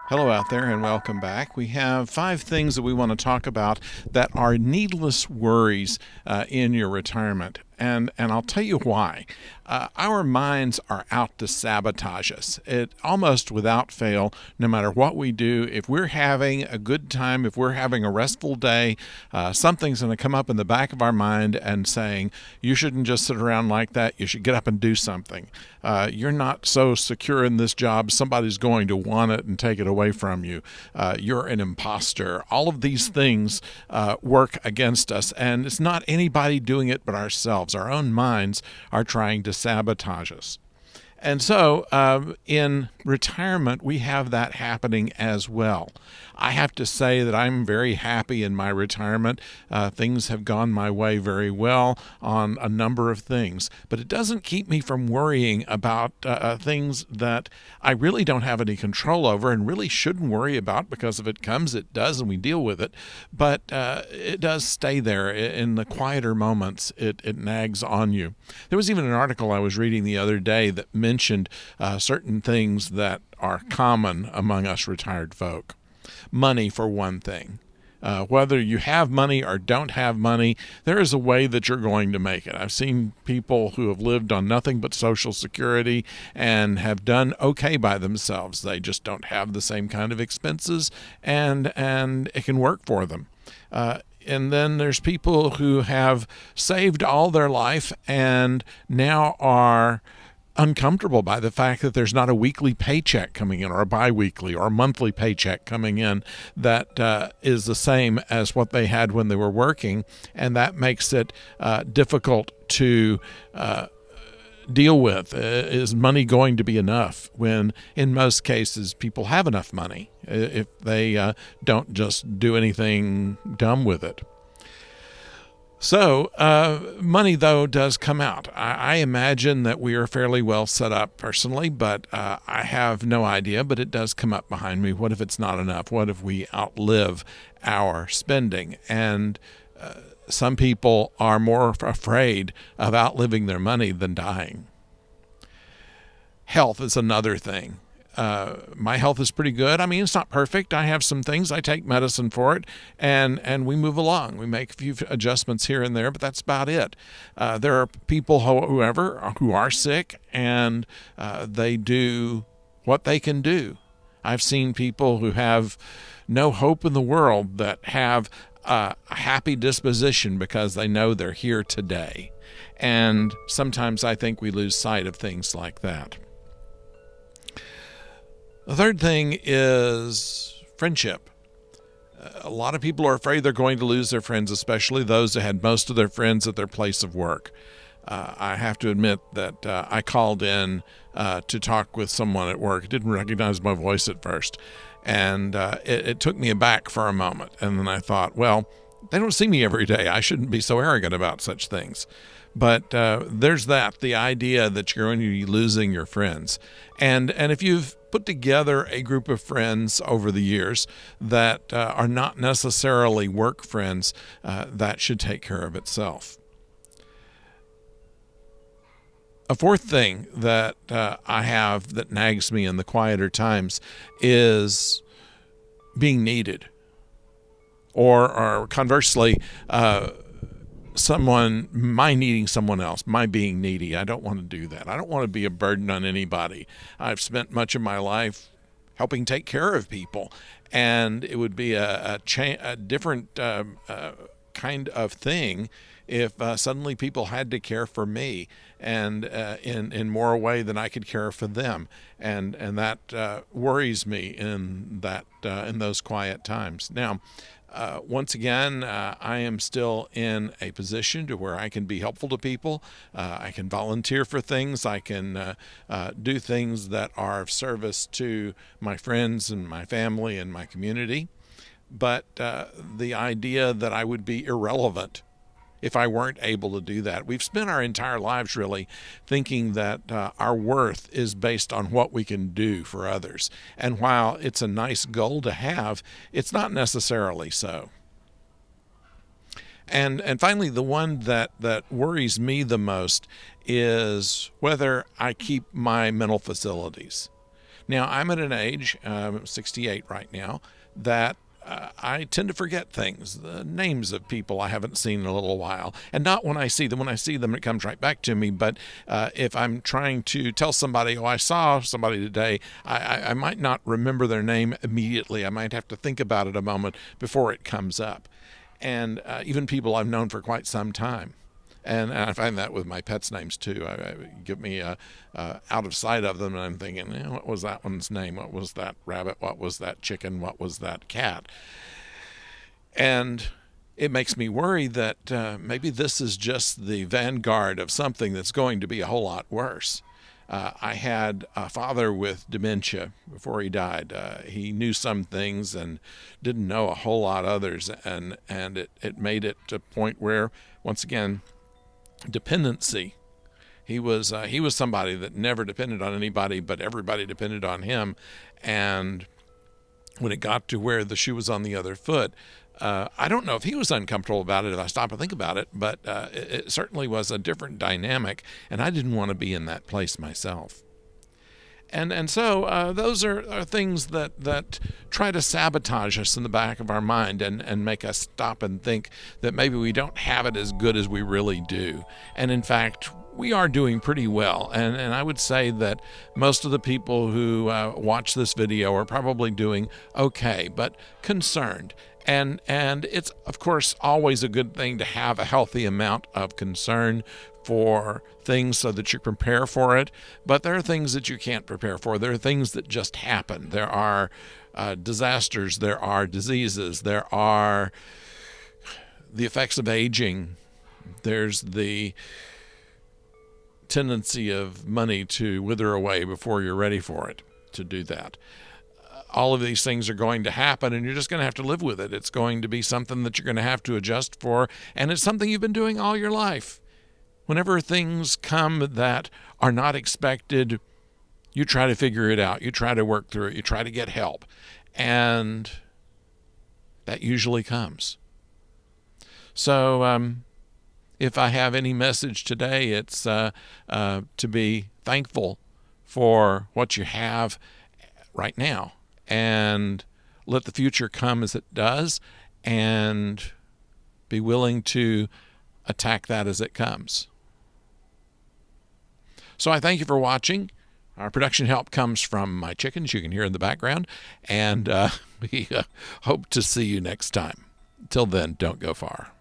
Hello out there and welcome back. We have 5 things that we want to talk about that are needless worries in your retirement. And I'll tell you why. Our minds are out to sabotage us. It almost without fail, no matter what we do, if we're having a good time, if we're having a restful day, something's going to come up in the back of our mind and saying, you shouldn't just sit around like that. You should get up and do something. You're not so secure in this job. Somebody's going to want it and take it away from you. You're an imposter. All of these things work against us, and it's not anybody doing it but ourselves. Our own minds are trying to sabotage us. And so in retirement, we have that happening as well. I have to say that I'm very happy in my retirement. Things have gone my way very well on a number of things, but it doesn't keep me from worrying about things that I really don't have any control over and really shouldn't worry about, because if it comes, it does, and we deal with it. But it does stay there. In the quieter moments, it nags on you. There was even an article I was reading the other day that mentioned certain things that are common among us retired folk. Money, for one thing. Whether you have money or don't have money, there is a way that you're going to make it. I've seen people who have lived on nothing but Social Security and have done okay by themselves. They just don't have the same kind of expenses, and it can work for them. And then there's people who have saved all their life and now are uncomfortable by the fact that there's not a weekly paycheck coming in, or a biweekly or a monthly paycheck coming in that is the same as what they had when they were working, and that makes it difficult to deal with. Is money going to be enough, when in most cases people have enough money if they don't just do anything dumb with it? So money, though, does come out. I imagine that we are fairly well set up personally, but I have no idea. But it does come up behind me. What if it's not enough? What if we outlive our spending? And some people are more afraid of outliving their money than dying. Health is another thing. My health is pretty good. I mean, it's not perfect. I have some things. I take medicine for it, and we move along. We make a few adjustments here and there, but that's about it. There are people, who are sick, and they do what they can do. I've seen people who have no hope in the world that have a happy disposition because they know they're here today. And sometimes I think we lose sight of things like that. The third thing is friendship. A lot of people are afraid they're going to lose their friends, especially those that had most of their friends at their place of work. I have to admit that I called in to talk with someone at work. Didn't recognize my voice at first, and it took me aback for a moment. And then I thought, well, they don't see me every day. I shouldn't be so arrogant about such things. But there's the idea that you're going to be losing your friends. And if you've put together a group of friends over the years that are not necessarily work friends, that should take care of itself. A fourth thing that I have that nags me in the quieter times is being needed. Or conversely, my needing someone else, my being needy. I don't want to do that. I don't want to be a burden on anybody. I've spent much of my life helping take care of people, and it would be a different kind of thing if suddenly people had to care for me, and in more a way than I could care for them, and that worries me in those quiet times. Now, once again, I am still in a position to where I can be helpful to people. I can volunteer for things. I can do things that are of service to my friends and my family and my community. But the idea that I would be irrelevant if I weren't able to do that. We've spent our entire lives really thinking that our worth is based on what we can do for others. And while it's a nice goal to have, it's not necessarily so. And finally, the one that worries me the most is whether I keep my mental facilities. Now, I'm at an age, 68 right now, that I tend to forget things, the names of people I haven't seen in a little while. And not when I see them. When I see them, it comes right back to me. But if I'm trying to tell somebody, oh, I saw somebody today, I might not remember their name immediately. I might have to think about it a moment before it comes up. And even people I've known for quite some time. And I find that with my pets' names too. Get me out of sight of them, and I'm thinking, what was that one's name? What was that rabbit? What was that chicken? What was that cat? And it makes me worry that maybe this is just the vanguard of something that's going to be a whole lot worse. I had a father with dementia before he died. He knew some things and didn't know a whole lot others, and it made it to a point where, once again, dependency. He was somebody that never depended on anybody, but everybody depended on him. And when it got to where the shoe was on the other foot, I don't know if he was uncomfortable about it if I stop and think about it, but it certainly was a different dynamic, and I didn't want to be in that place myself. And so those are things that try to sabotage us in the back of our mind and make us stop and think that maybe we don't have it as good as we really do. And in fact, we are doing pretty well. And I would say that most of the people who watch this video are probably doing okay, but concerned. And it's, of course, always a good thing to have a healthy amount of concern for things so that you prepare for it. But there are things that you can't prepare for. There are things that just happen. There are disasters. There are diseases. There are the effects of aging. There's the tendency of money to wither away before you're ready for it to do that. All of these things are going to happen, and you're just going to have to live with it. It's going to be something that you're going to have to adjust for, and it's something you've been doing all your life. Whenever things come that are not expected, you try to figure it out. You try to work through it. You try to get help, and that usually comes. So if I have any message today, it's to be thankful for what you have right now, and let the future come as it does, and be willing to attack that as it comes. So I thank you for watching. Our production help comes from my chickens you can hear in the background, and we hope to see you next time. Till then, don't go far.